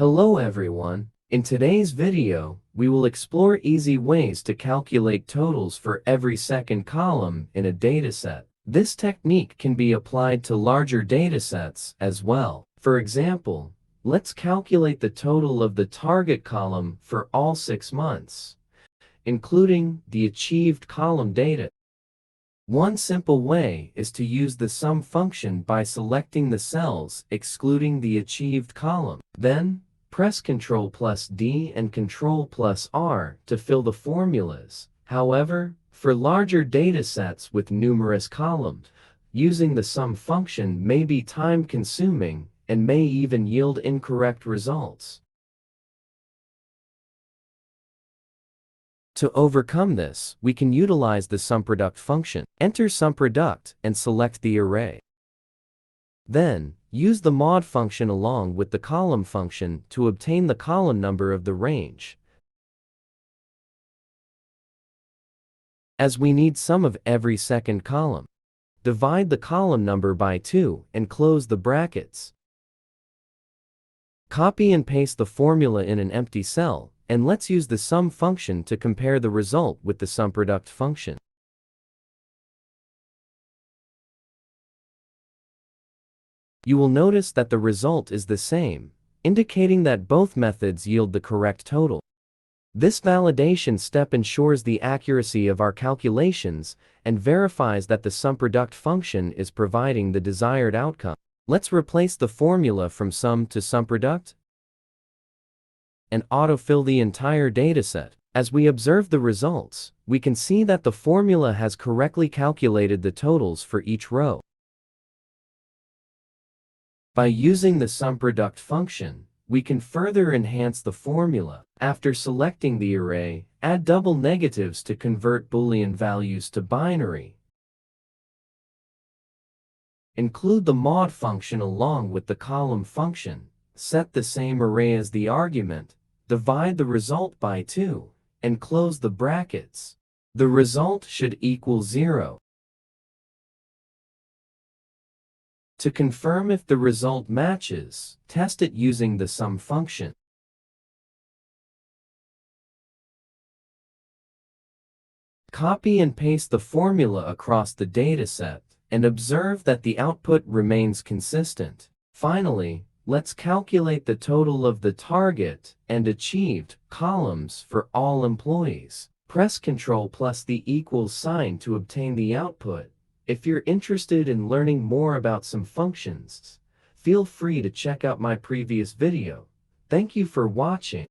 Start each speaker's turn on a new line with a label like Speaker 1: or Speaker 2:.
Speaker 1: Hello everyone. In today's video, we will explore easy ways to calculate totals for every second column in a dataset. This technique can be applied to larger datasets as well. For example, let's calculate the total of the target column for all 6 months, including the achieved column data. One simple way is to use the sum function by selecting the cells excluding the achieved column. Then, press Ctrl+D and Ctrl+R to fill the formulas. However, for larger datasets with numerous columns, using the sum function may be time-consuming and may even yield incorrect results. To overcome this, we can utilize the SUMPRODUCT function. Enter SUMPRODUCT and select the array. Then, use the mod function along with the column function to obtain the column number of the range. As we need sum of every second column, divide the column number by 2 and close the brackets. Copy and paste the formula in an empty cell, and let's use the sum function to compare the result with the SUMPRODUCT function. You will notice that the result is the same, indicating that both methods yield the correct total. This validation step ensures the accuracy of our calculations and verifies that the SUMPRODUCT function is providing the desired outcome. Let's replace the formula from sum to SUMPRODUCT and autofill the entire dataset. As we observe the results, we can see that the formula has correctly calculated the totals for each row. By using the SUMPRODUCT function, we can further enhance the formula. After selecting the array, add double negatives to convert Boolean values to binary. Include the mod function along with the column function. Set the same array as the argument. Divide the result by 2, and close the brackets. The result should equal 0. To confirm if the result matches, test it using the sum function. Copy and paste the formula across the dataset, and observe that the output remains consistent. Finally, let's calculate the total of the target and achieved columns for all employees. Press Ctrl+ the equals sign to obtain the output. If you're interested in learning more about some functions, feel free to check out my previous video. Thank you for watching.